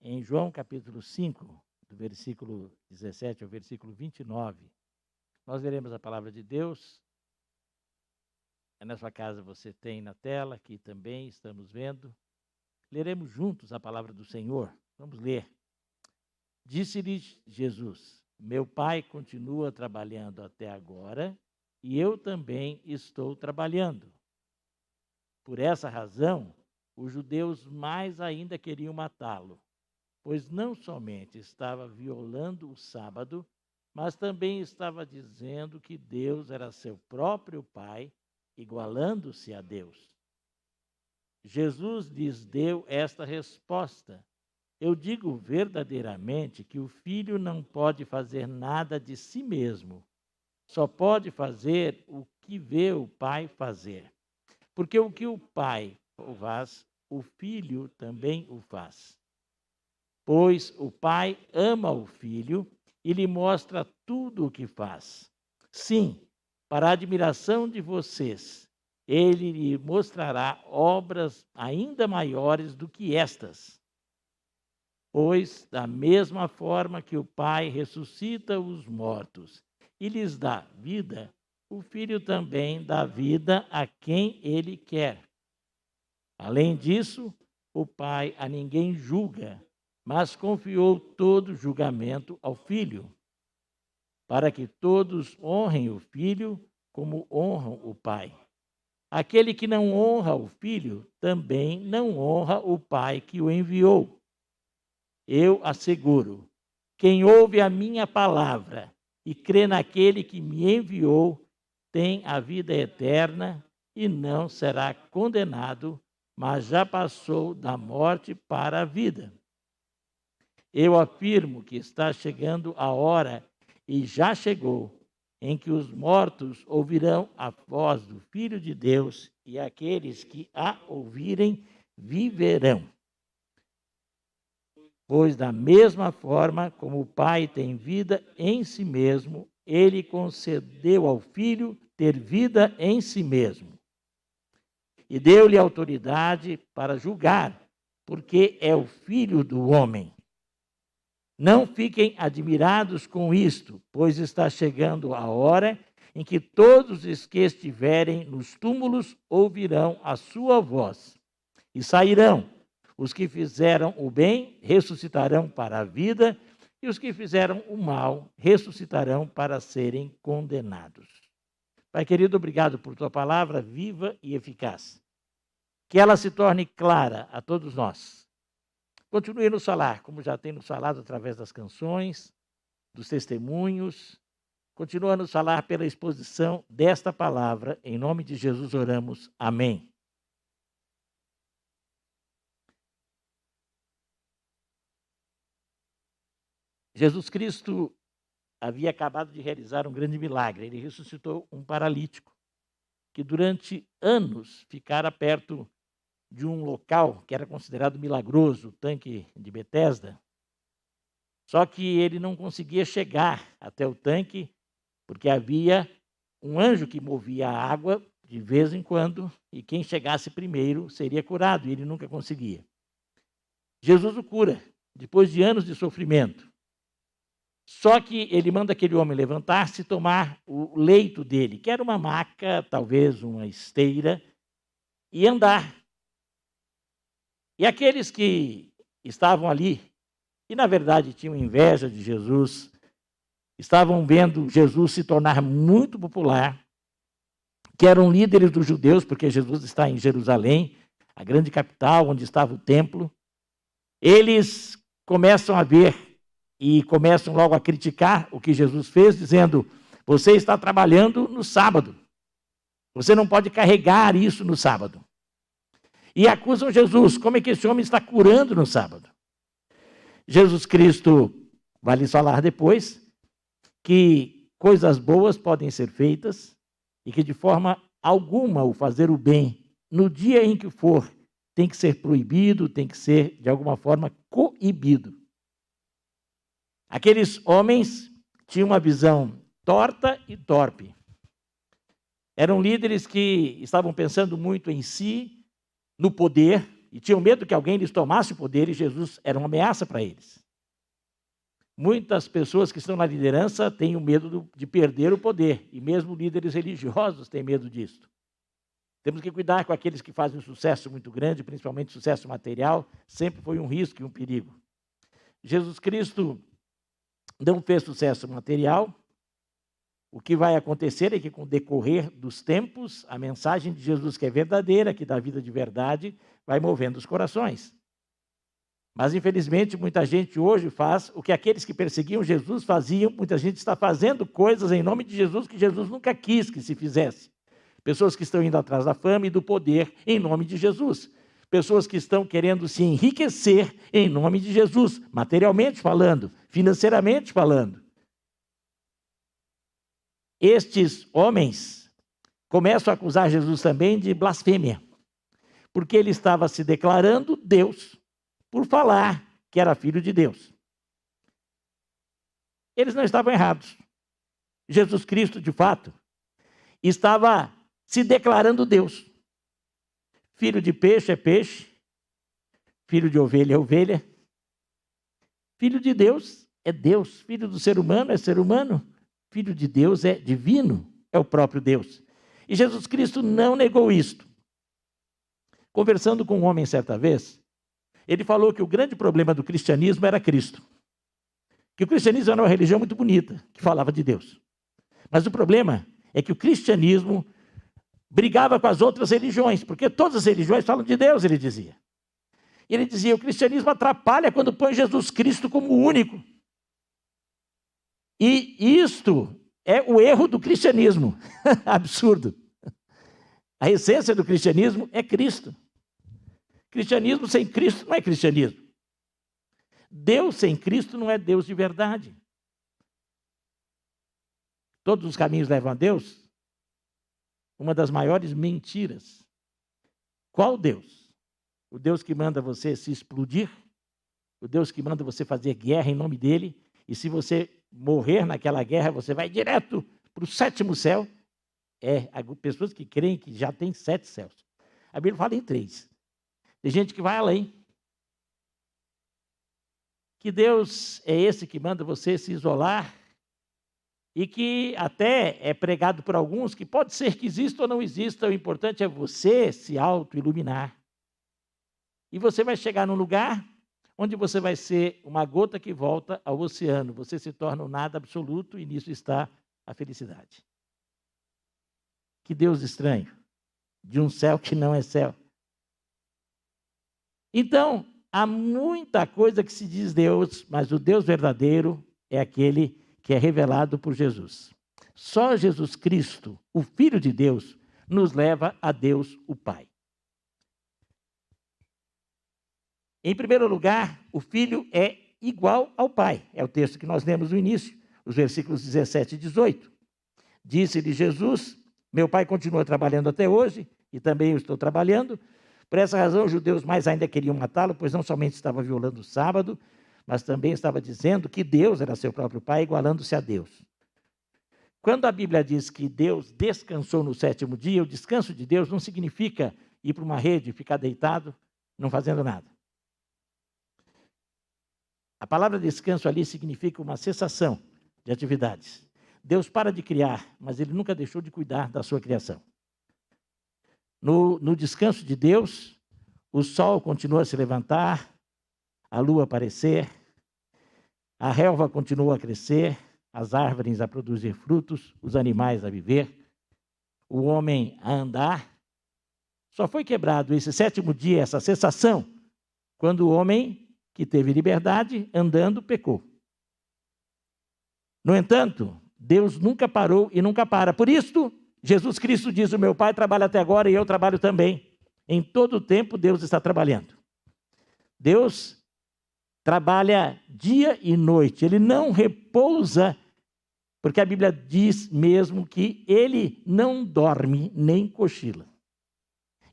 em João capítulo 5, do versículo 17 ao versículo 29, nós veremos a palavra de Deus. Na sua casa você tem na tela, aqui também estamos vendo. Leremos juntos a palavra do Senhor. Vamos ler. Disse-lhe Jesus: meu Pai continua trabalhando até agora e eu também estou trabalhando. Por essa razão, os judeus mais ainda queriam matá-lo, pois não somente estava violando o sábado, mas também estava dizendo que Deus era seu próprio Pai, igualando-se a Deus. Jesus lhes deu esta resposta: eu digo verdadeiramente que o Filho não pode fazer nada de si mesmo, só pode fazer o que vê o Pai fazer. Porque o que o Pai faz, o Filho também o faz. Pois o Pai ama o Filho e lhe mostra tudo o que faz. Sim, para a admiração de vocês, ele lhe mostrará obras ainda maiores do que estas. Pois, da mesma forma que o Pai ressuscita os mortos e lhes dá vida, o Filho também dá vida a quem ele quer. Além disso, o Pai a ninguém julga, mas confiou todo o julgamento ao Filho, para que todos honrem o Filho como honram o Pai. Aquele que não honra o Filho também não honra o Pai que o enviou. Eu asseguro, quem ouve a minha palavra e crê naquele que me enviou, tem a vida eterna e não será condenado, mas já passou da morte para a vida. Eu afirmo que está chegando a hora, e já chegou, em que os mortos ouvirão a voz do Filho de Deus, e aqueles que a ouvirem viverão. Pois da mesma forma como o Pai tem vida em si mesmo, ele concedeu ao Filho ter vida em si mesmo. E deu-lhe autoridade para julgar, porque é o Filho do homem. Não fiquem admirados com isto, pois está chegando a hora em que todos os que estiverem nos túmulos ouvirão a sua voz e sairão. Os que fizeram o bem ressuscitarão para a vida, e os que fizeram o mal ressuscitarão para serem condenados. Pai querido, obrigado por tua palavra viva e eficaz. Que ela se torne clara a todos nós. Continue a nos falar, como já tem nos falado através das canções, dos testemunhos. Continua a nos falar pela exposição desta palavra. Em nome de Jesus oramos. Amém. Jesus Cristo havia acabado de realizar um grande milagre. Ele ressuscitou um paralítico que durante anos ficara perto de um local que era considerado milagroso, o tanque de Betesda. Só que ele não conseguia chegar até o tanque, porque havia um anjo que movia a água de vez em quando, e quem chegasse primeiro seria curado, e ele nunca conseguia. Jesus o cura, depois de anos de sofrimento. Só que ele manda aquele homem levantar-se e tomar o leito dele, que era uma maca, talvez uma esteira, e andar. E aqueles que estavam ali, e na verdade tinham inveja de Jesus, estavam vendo Jesus se tornar muito popular, que eram líderes dos judeus, porque Jesus está em Jerusalém, a grande capital onde estava o templo. Eles começam a ver e começam logo a criticar o que Jesus fez, dizendo: você está trabalhando no sábado, você não pode carregar isso no sábado. E acusam Jesus: como é que esse homem está curando no sábado? Jesus Cristo vai lhes falar depois que coisas boas podem ser feitas e que de forma alguma o fazer o bem, no dia em que for, tem que ser proibido, tem que ser de alguma forma coibido. Aqueles homens tinham uma visão torta e torpe. Eram líderes que estavam pensando muito em si, no poder, e tinham medo que alguém lhes tomasse o poder, e Jesus era uma ameaça para eles. Muitas pessoas que estão na liderança têm o medo de perder o poder, e mesmo líderes religiosos têm medo disso. Temos que cuidar com aqueles que fazem um sucesso muito grande, principalmente sucesso material, sempre foi um risco e um perigo. Jesus Cristo não fez sucesso material. O que vai acontecer é que, com o decorrer dos tempos, a mensagem de Jesus, que é verdadeira, que dá vida de verdade, vai movendo os corações. Mas, infelizmente, muita gente hoje faz o que aqueles que perseguiam Jesus faziam. Muita gente está fazendo coisas em nome de Jesus que Jesus nunca quis que se fizesse. Pessoas que estão indo atrás da fama e do poder em nome de Jesus. Pessoas que estão querendo se enriquecer em nome de Jesus, materialmente falando, financeiramente falando. Estes homens começam a acusar Jesus também de blasfêmia, porque ele estava se declarando Deus por falar que era filho de Deus. Eles não estavam errados. Jesus Cristo, de fato, estava se declarando Deus. Filho de peixe é peixe, filho de ovelha é ovelha, filho de Deus é Deus, filho do ser humano é ser humano, filho de Deus é divino, é o próprio Deus. E Jesus Cristo não negou isto. Conversando com um homem certa vez, ele falou que o grande problema do cristianismo era Cristo. Que o cristianismo era uma religião muito bonita, que falava de Deus. Mas o problema é que o cristianismo brigava com as outras religiões, porque todas as religiões falam de Deus, ele dizia. E ele dizia, o cristianismo atrapalha quando põe Jesus Cristo como único. E isto é o erro do cristianismo. Absurdo. A essência do cristianismo é Cristo. Cristianismo sem Cristo não é cristianismo. Deus sem Cristo não é Deus de verdade. Todos os caminhos levam a Deus. Uma das maiores mentiras. Qual Deus? O Deus que manda você se explodir? O Deus que manda você fazer guerra em nome dele? E se você morrer naquela guerra, você vai direto para o 7º céu? Há pessoas que creem que já tem 7 céus. A Bíblia fala em 3. Tem gente que vai além. Que Deus é esse que manda você se isolar e que até é pregado por alguns que pode ser que exista ou não exista, o importante é você se auto-iluminar. E você vai chegar num lugar onde você vai ser uma gota que volta ao oceano. Você se torna um nada absoluto e nisso está a felicidade. Que Deus estranho, de um céu que não é céu. Então, há muita coisa que se diz Deus, mas o Deus verdadeiro é aquele que é revelado por Jesus. Só Jesus Cristo, o Filho de Deus, nos leva a Deus, o Pai. Em primeiro lugar, o Filho é igual ao Pai. É o texto que nós lemos no início, os versículos 17 e 18. Disse-lhe Jesus, meu Pai continua trabalhando até hoje, e também eu estou trabalhando. Por essa razão, os judeus mais ainda queriam matá-lo, pois não somente estava violando o sábado, mas também estava dizendo que Deus era seu próprio Pai, igualando-se a Deus. Quando a Bíblia diz que Deus descansou no 7º dia, o descanso de Deus não significa ir para uma rede, ficar deitado, não fazendo nada. A palavra descanso ali significa uma cessação de atividades. Deus para de criar, mas ele nunca deixou de cuidar da sua criação. No descanso de Deus, o sol continua a se levantar, a lua a aparecer, a relva continua a crescer, as árvores a produzir frutos, os animais a viver, o homem a andar. Só foi quebrado esse 7º dia, essa cessação, quando o homem que teve liberdade, andando, pecou. No entanto, Deus nunca parou e nunca para. Por isso, Jesus Cristo diz, o meu Pai trabalha até agora e eu trabalho também. Em todo o tempo, Deus está trabalhando. Deus trabalha dia e noite. Ele não repousa, porque a Bíblia diz mesmo que ele não dorme nem cochila.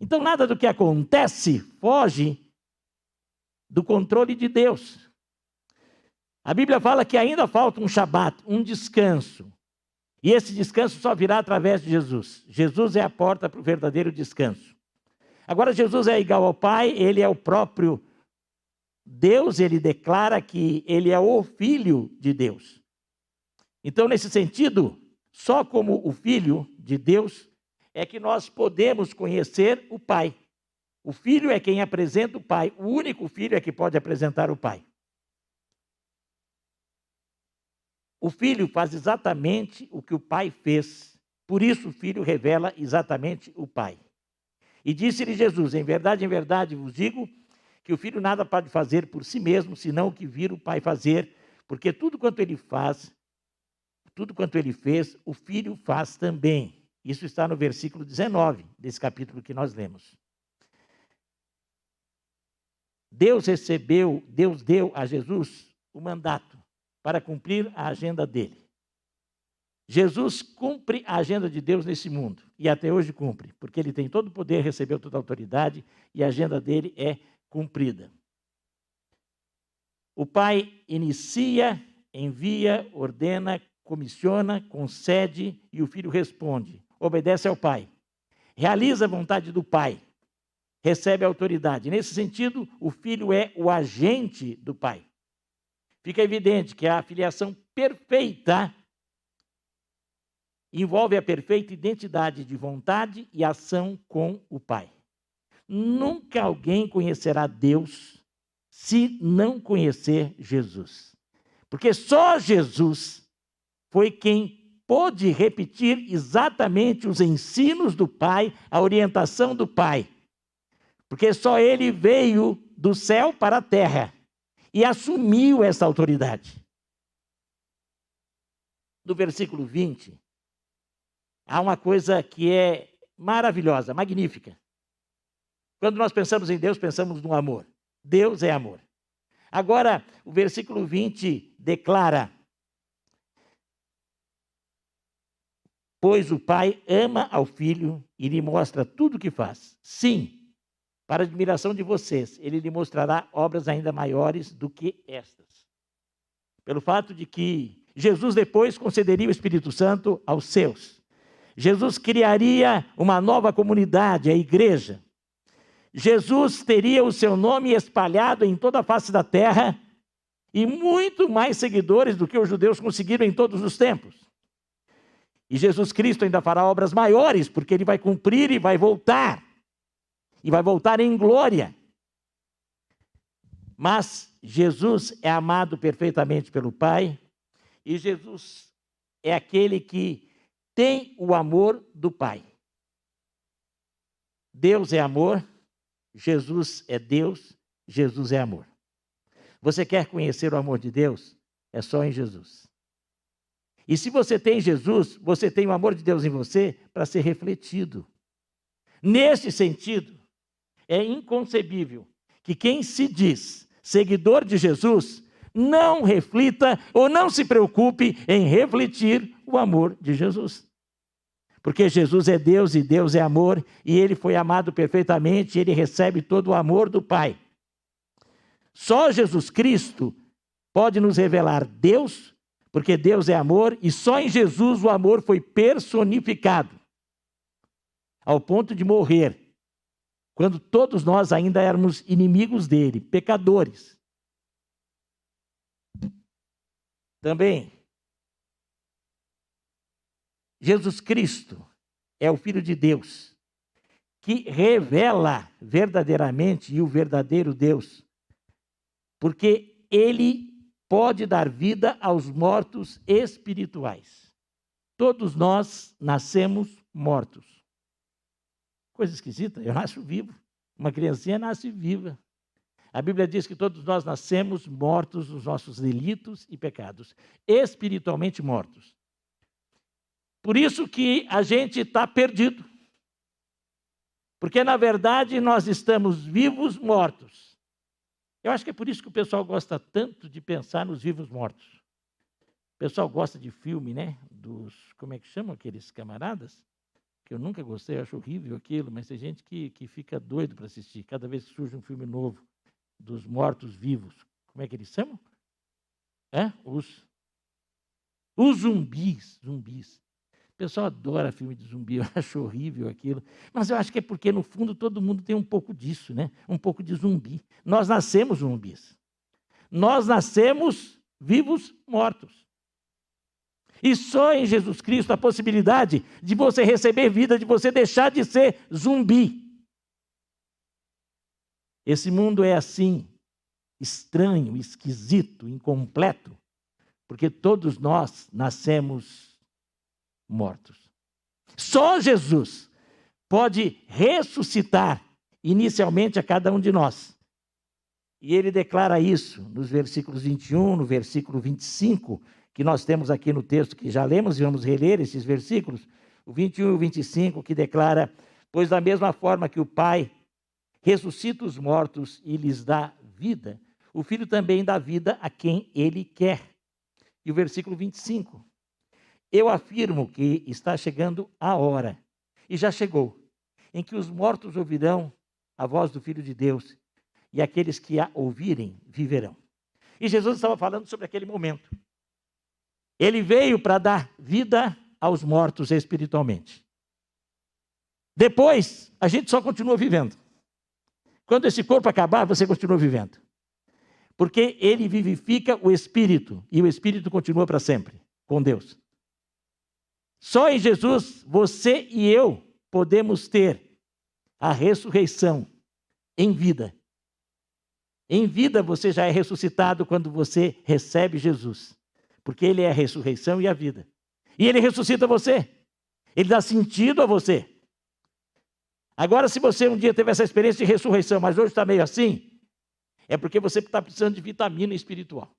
Então, nada do que acontece foge do controle de Deus. A Bíblia fala que ainda falta um Shabat, um descanso. E esse descanso só virá através de Jesus. Jesus é a porta para o verdadeiro descanso. Agora, Jesus é igual ao Pai, ele é o próprio Deus, ele declara que ele é o Filho de Deus. Então, nesse sentido, só como o Filho de Deus é que nós podemos conhecer o Pai. O Filho é quem apresenta o Pai, o único Filho é que pode apresentar o Pai. O Filho faz exatamente o que o Pai fez, por isso o Filho revela exatamente o Pai. E disse-lhe Jesus, em verdade vos digo, que o Filho nada pode fazer por si mesmo, senão o que vir o Pai fazer, porque tudo quanto ele faz, tudo quanto ele fez, o Filho faz também. Isso está no versículo 19 desse capítulo que nós lemos. Deus deu a Jesus o mandato para cumprir a agenda dele. Jesus cumpre a agenda de Deus nesse mundo, e até hoje cumpre, porque ele tem todo o poder, recebeu toda a autoridade, e a agenda dele é cumprida. O Pai inicia, envia, ordena, comissiona, concede, e o Filho responde, obedece ao Pai. Realiza a vontade do Pai, recebe a autoridade. Nesse sentido, o Filho é o agente do Pai. Fica evidente que a filiação perfeita envolve a perfeita identidade de vontade e ação com o Pai. Nunca alguém conhecerá Deus se não conhecer Jesus. Porque só Jesus foi quem pôde repetir exatamente os ensinos do Pai, a orientação do Pai. Porque só ele veio do céu para a terra e assumiu essa autoridade. No versículo 20, há uma coisa que é maravilhosa, magnífica. Quando nós pensamos em Deus, pensamos no amor. Deus é amor. Agora, o versículo 20 declara: pois o Pai ama ao Filho e lhe mostra tudo o que faz. Sim, para a admiração de vocês, ele lhe mostrará obras ainda maiores do que estas. Pelo fato de que Jesus depois concederia o Espírito Santo aos seus. Jesus criaria uma nova comunidade, a igreja. Jesus teria o seu nome espalhado em toda a face da terra e muito mais seguidores do que os judeus conseguiram em todos os tempos. E Jesus Cristo ainda fará obras maiores, porque ele vai cumprir e vai voltar. E vai voltar em glória. Mas Jesus é amado perfeitamente pelo Pai, e Jesus é aquele que tem o amor do Pai. Deus é amor, Jesus é Deus, Jesus é amor. Você quer conhecer o amor de Deus? É só em Jesus. E se você tem Jesus, você tem o amor de Deus em você para ser refletido. Nesse sentido, é inconcebível que quem se diz seguidor de Jesus não reflita ou não se preocupe em refletir o amor de Jesus. Porque Jesus é Deus e Deus é amor, e ele foi amado perfeitamente, e ele recebe todo o amor do Pai. Só Jesus Cristo pode nos revelar Deus, porque Deus é amor, e só em Jesus o amor foi personificado, ao ponto de morrer, quando todos nós ainda éramos inimigos dele, pecadores. Também, Jesus Cristo é o Filho de Deus, que revela verdadeiramente o verdadeiro Deus, porque ele pode dar vida aos mortos espirituais. Todos nós nascemos mortos. Coisa esquisita, eu nasço vivo. Uma criancinha nasce viva. A Bíblia diz que todos nós nascemos mortos nos nossos delitos e pecados, espiritualmente mortos. Por isso que a gente está perdido. Porque, na verdade, nós estamos vivos mortos. Eu acho que é por isso que o pessoal gosta tanto de pensar nos vivos mortos. O pessoal gosta de filme, né? Como é que chamam aqueles camaradas? Que eu nunca gostei, eu acho horrível aquilo, mas tem gente que fica doido para assistir. Cada vez que surge um filme novo dos mortos-vivos. Como é que eles chamam? Os zumbis. pessoal adora filme de zumbi, eu acho horrível aquilo. Mas eu acho que é porque, no fundo, todo mundo tem um pouco disso, né? Um pouco de zumbi. Nós nascemos zumbis. Nós nascemos vivos, mortos. E só em Jesus Cristo a possibilidade de você receber vida, de você deixar de ser zumbi. Esse mundo é assim, estranho, esquisito, incompleto, porque todos nós nascemos mortos. Só Jesus pode ressuscitar inicialmente a cada um de nós. E ele declara isso nos versículos 21, no versículo 25, que nós temos aqui no texto, que já lemos e vamos reler esses versículos, o 21 e o 25, que declara: pois da mesma forma que o Pai ressuscita os mortos e lhes dá vida, o Filho também dá vida a quem ele quer. E o versículo 25: eu afirmo que está chegando a hora, e já chegou, em que os mortos ouvirão a voz do Filho de Deus, e aqueles que a ouvirem viverão. E Jesus estava falando sobre aquele momento. Ele veio para dar vida aos mortos espiritualmente. Depois, a gente só continua vivendo. Quando esse corpo acabar, você continua vivendo. Porque ele vivifica o espírito, e o espírito continua para sempre, com Deus. Só em Jesus, você e eu podemos ter a ressurreição em vida. Em vida você já é ressuscitado quando você recebe Jesus. Porque ele é a ressurreição e a vida. E ele ressuscita você. Ele dá sentido a você. Agora, se você um dia teve essa experiência de ressurreição, mas hoje está meio assim, é porque você está precisando de vitamina espiritual.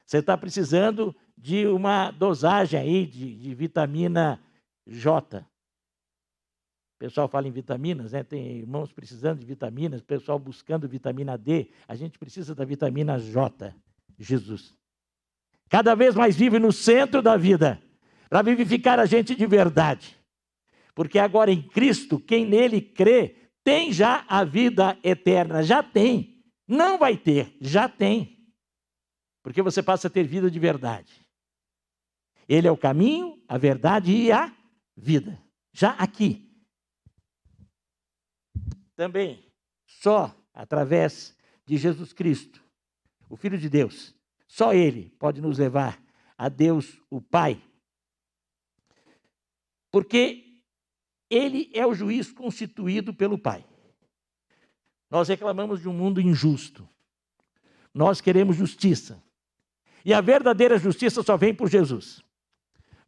Você está precisando de uma dosagem aí de vitamina J. O pessoal fala em vitaminas, né? Tem irmãos precisando de vitaminas, pessoal buscando vitamina D. A gente precisa da vitamina J, Jesus. Cada vez mais vive no centro da vida, para vivificar a gente de verdade. Porque agora em Cristo, quem nele crê, tem já a vida eterna. Já tem. Não vai ter, já tem. Porque você passa a ter vida de verdade. Ele é o caminho, a verdade e a vida. Já aqui. Também, só através de Jesus Cristo, o Filho de Deus, só Ele pode nos levar a Deus, o Pai. Porque Ele é o juiz constituído pelo Pai. Nós reclamamos de um mundo injusto. Nós queremos justiça. E a verdadeira justiça só vem por Jesus.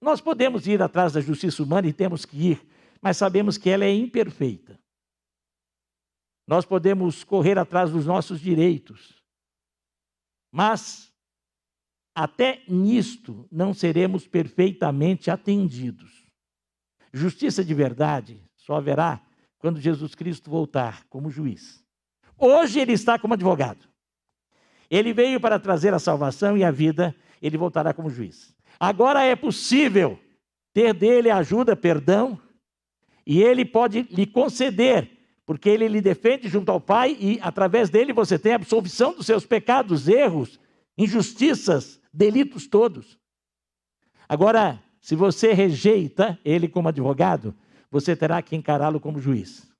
Nós podemos ir atrás da justiça humana e temos que ir, mas sabemos que ela é imperfeita. Nós podemos correr atrás dos nossos direitos, mas até nisto não seremos perfeitamente atendidos. Justiça de verdade só haverá quando Jesus Cristo voltar como juiz. Hoje ele está como advogado. Ele veio para trazer a salvação e a vida, ele voltará como juiz. Agora é possível ter dele ajuda, perdão, e ele pode lhe conceder, porque ele lhe defende junto ao Pai e através dele você tem a absolvição dos seus pecados, erros, injustiças, delitos todos. Agora, se você rejeita ele como advogado, você terá que encará-lo como juiz.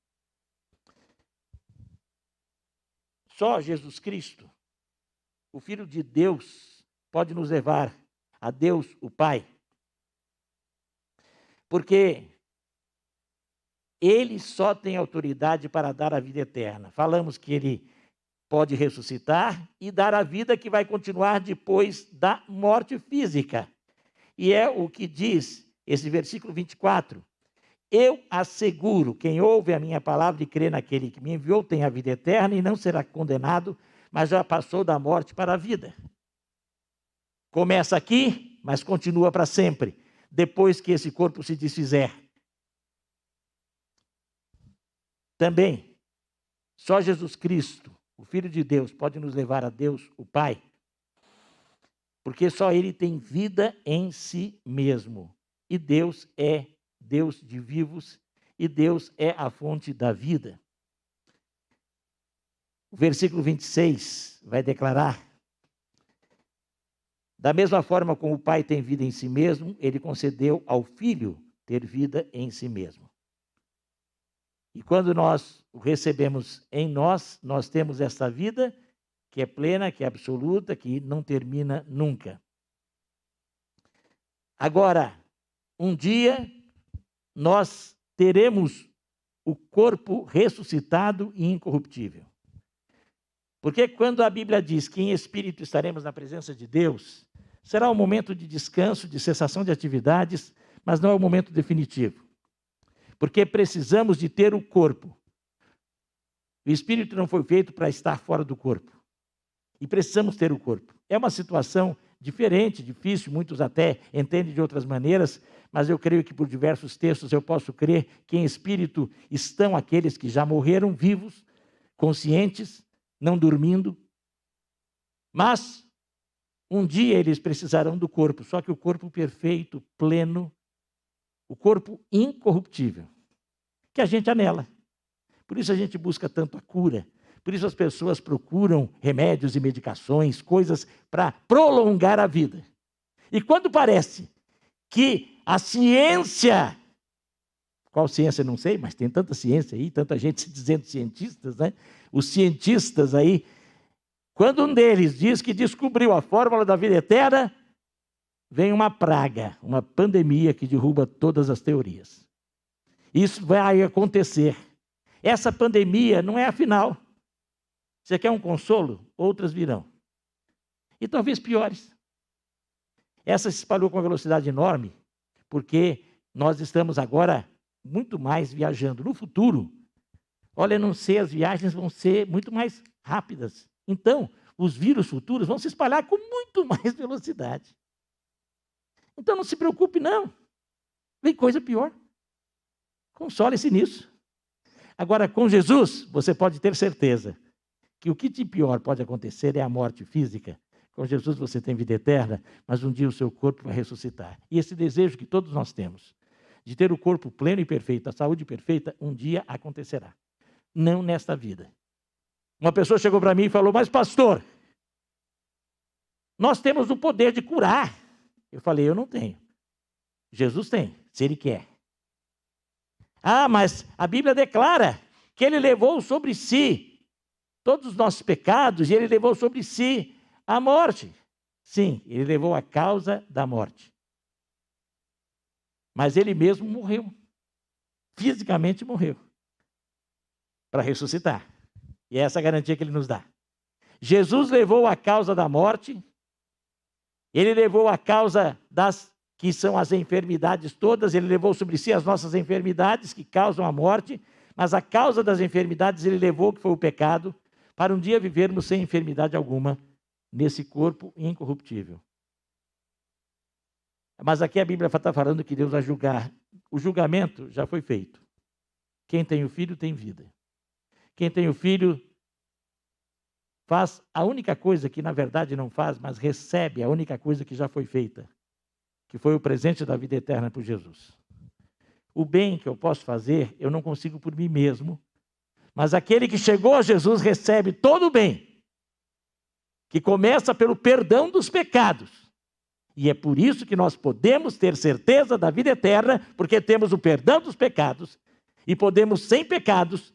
Só Jesus Cristo, o Filho de Deus, pode nos levar a Deus, o Pai. Porque ele só tem autoridade para dar a vida eterna. Falamos que ele pode ressuscitar e dar a vida que vai continuar depois da morte física. E é o que diz esse versículo 24. Eu asseguro, quem ouve a minha palavra e crê naquele que me enviou tem a vida eterna e não será condenado, mas já passou da morte para a vida. Começa aqui, mas continua para sempre, depois que esse corpo se desfizer. Também, só Jesus Cristo, o Filho de Deus, pode nos levar a Deus, o Pai, porque só Ele tem vida em si mesmo. E Deus é Deus de vivos, e Deus é a fonte da vida. O versículo 26 vai declarar: Da mesma forma como o Pai tem vida em si mesmo, ele concedeu ao Filho ter vida em si mesmo. E quando nós o recebemos em nós, nós temos essa vida que é plena, que é absoluta, que não termina nunca. Agora, um dia, nós teremos o corpo ressuscitado e incorruptível. Porque quando a Bíblia diz que em espírito estaremos na presença de Deus, será um momento de descanso, de cessação de atividades, mas não é o momento definitivo. Porque precisamos de ter o corpo. O espírito não foi feito para estar fora do corpo. E precisamos ter o corpo. É uma situação diferente, difícil, muitos até entendem de outras maneiras, mas eu creio que por diversos textos eu posso crer que em espírito estão aqueles que já morreram vivos, conscientes, não dormindo. Mas um dia eles precisarão do corpo, só que o corpo perfeito, pleno, o corpo incorruptível, que a gente anela. Por isso a gente busca tanto a cura. Por isso as pessoas procuram remédios e medicações, coisas para prolongar a vida. E quando parece que a ciência, qual ciência não sei, mas tem tanta ciência aí, tanta gente se dizendo cientistas, né? Os cientistas aí, quando um deles diz que descobriu a fórmula da vida eterna, vem uma praga, uma pandemia que derruba todas as teorias. Isso vai acontecer. Essa pandemia não é a final. Você quer um consolo? Outras virão. E talvez piores. Essa se espalhou com uma velocidade enorme, porque nós estamos agora muito mais viajando. No futuro, olha, não sei, as viagens vão ser muito mais rápidas. Então, os vírus futuros vão se espalhar com muito mais velocidade. Então, não se preocupe, não. Vem coisa pior. Console-se nisso. Agora, com Jesus, você pode ter certeza que o que de pior pode acontecer é a morte física. Com Jesus você tem vida eterna, mas um dia o seu corpo vai ressuscitar. E esse desejo que todos nós temos, de ter o corpo pleno e perfeito, a saúde perfeita, um dia acontecerá. Não nesta vida. Uma pessoa chegou para mim e falou, mas pastor, nós temos o poder de curar. Eu falei, eu não tenho. Jesus tem, se ele quer. Ah, mas a Bíblia declara que ele levou sobre si todos os nossos pecados e ele levou sobre si a morte. Sim, ele levou a causa da morte. Mas ele mesmo morreu. Fisicamente morreu. Para ressuscitar. E é essa a garantia que ele nos dá. Jesus levou a causa da morte. Ele levou a causa das que são as enfermidades todas. Ele levou sobre si as nossas enfermidades que causam a morte. Mas a causa das enfermidades ele levou, que foi o pecado, para um dia vivermos sem enfermidade alguma nesse corpo incorruptível. Mas aqui a Bíblia está falando que Deus vai julgar. O julgamento já foi feito. Quem tem o filho tem vida. Quem tem o filho faz a única coisa que na verdade não faz, mas recebe a única coisa que já foi feita, que foi o presente da vida eterna por Jesus. O bem que eu posso fazer, eu não consigo por mim mesmo, mas aquele que chegou a Jesus recebe todo o bem, que começa pelo perdão dos pecados. E é por isso que nós podemos ter certeza da vida eterna, porque temos o perdão dos pecados e podemos, sem pecados,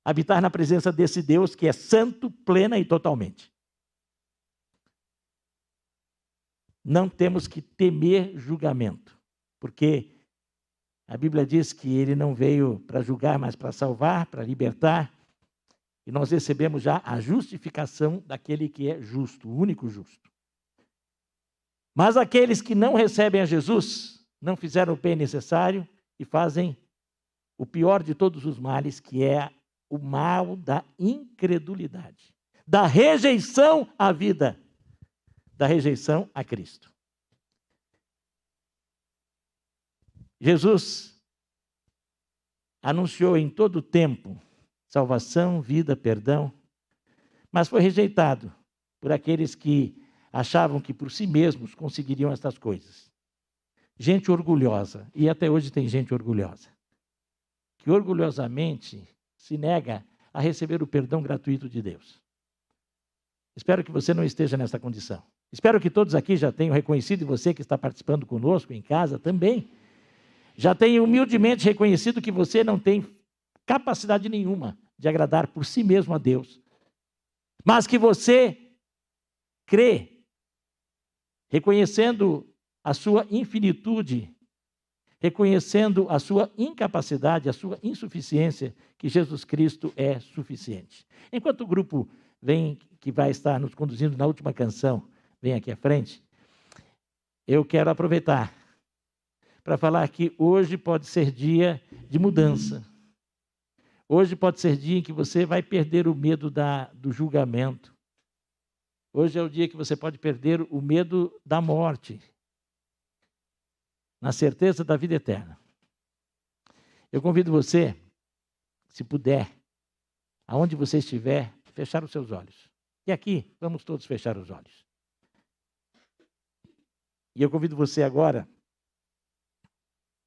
habitar na presença desse Deus que é santo, plena e totalmente. Não temos que temer julgamento, porque a Bíblia diz que ele não veio para julgar, mas para salvar, para libertar. E nós recebemos já a justificação daquele que é justo, o único justo. Mas aqueles que não recebem a Jesus, não fizeram o bem necessário e fazem o pior de todos os males, que é o mal da incredulidade, da rejeição à vida, da rejeição a Cristo. Jesus anunciou em todo o tempo salvação, vida, perdão, mas foi rejeitado por aqueles que achavam que por si mesmos conseguiriam estas coisas. Gente orgulhosa, e até hoje tem gente orgulhosa, que orgulhosamente se nega a receber o perdão gratuito de Deus. Espero que você não esteja nessa condição. Espero que todos aqui já tenham reconhecido, e você que está participando conosco em casa também, já tenha humildemente reconhecido que você não tem capacidade nenhuma de agradar por si mesmo a Deus, mas que você crê, reconhecendo a sua infinitude, reconhecendo a sua incapacidade, a sua insuficiência, que Jesus Cristo é suficiente. Enquanto o grupo vem, que vai estar nos conduzindo na última canção, vem aqui à frente, eu quero aproveitar para falar que hoje pode ser dia de mudança. Hoje pode ser dia em que você vai perder o medo do julgamento. Hoje é o dia que você pode perder o medo da morte, na certeza da vida eterna. Eu convido você, se puder, aonde você estiver, fechar os seus olhos. E aqui, vamos todos fechar os olhos. E eu convido você agora,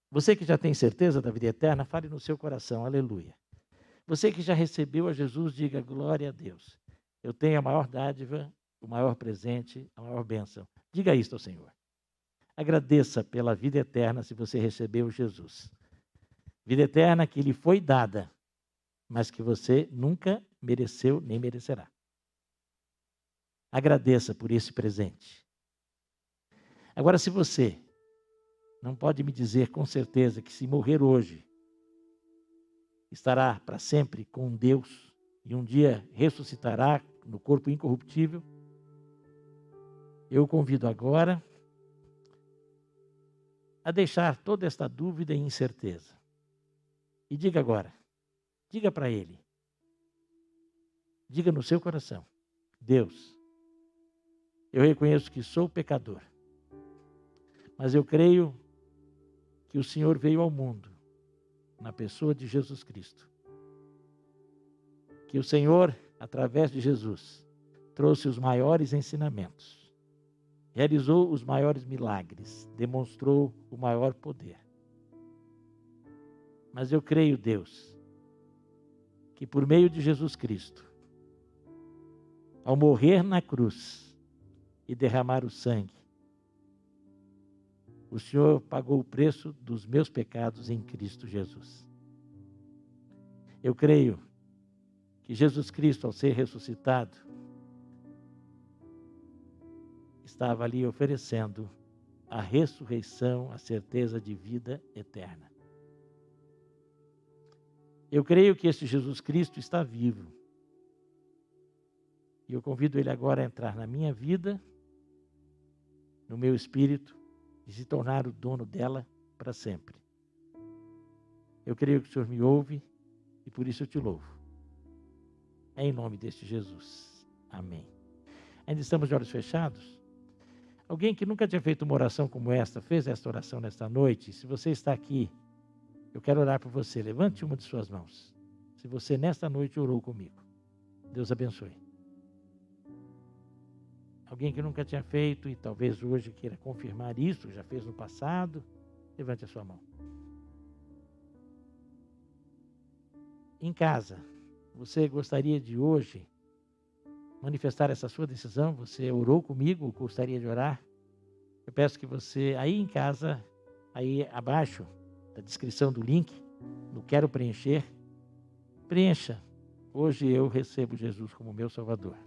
você que já tem certeza da vida eterna, fale no seu coração, aleluia. Você que já recebeu a Jesus, diga glória a Deus. Eu tenho a maior dádiva, o maior presente, a maior bênção. Diga isto ao Senhor. Agradeça pela vida eterna se você recebeu Jesus. Vida eterna que lhe foi dada, mas que você nunca mereceu nem merecerá. Agradeça por esse presente. Agora, se você não pode me dizer com certeza que se morrer hoje, estará para sempre com Deus e um dia ressuscitará no corpo incorruptível, eu o convido agora a deixar toda esta dúvida e incerteza. E diga agora, diga para Ele, diga no seu coração, Deus, eu reconheço que sou pecador, mas eu creio que o Senhor veio ao mundo, na pessoa de Jesus Cristo. Que o Senhor, através de Jesus, trouxe os maiores ensinamentos, realizou os maiores milagres, demonstrou o maior poder. Mas eu creio, Deus, que por meio de Jesus Cristo, ao morrer na cruz e derramar o sangue, o Senhor pagou o preço dos meus pecados em Cristo Jesus. Eu creio que Jesus Cristo, ao ser ressuscitado, estava ali oferecendo a ressurreição, a certeza de vida eterna. Eu creio que esse Jesus Cristo está vivo. E eu convido Ele agora a entrar na minha vida, no meu espírito, e se tornar o dono dela para sempre. Eu creio que o Senhor me ouve e por isso eu te louvo. É em nome deste Jesus. Amém. Ainda estamos de olhos fechados? Alguém que nunca tinha feito uma oração como esta, fez esta oração nesta noite? Se você está aqui, eu quero orar por você. Levante uma de suas mãos. Se você nesta noite orou comigo. Deus abençoe. Alguém que nunca tinha feito e talvez hoje queira confirmar isso, já fez no passado, levante a sua mão. Em casa, você gostaria de hoje manifestar essa sua decisão? Você orou comigo, gostaria de orar? Eu peço que você, aí em casa, aí abaixo da descrição do link, no Quero Preencher, preencha. Hoje eu recebo Jesus como meu Salvador.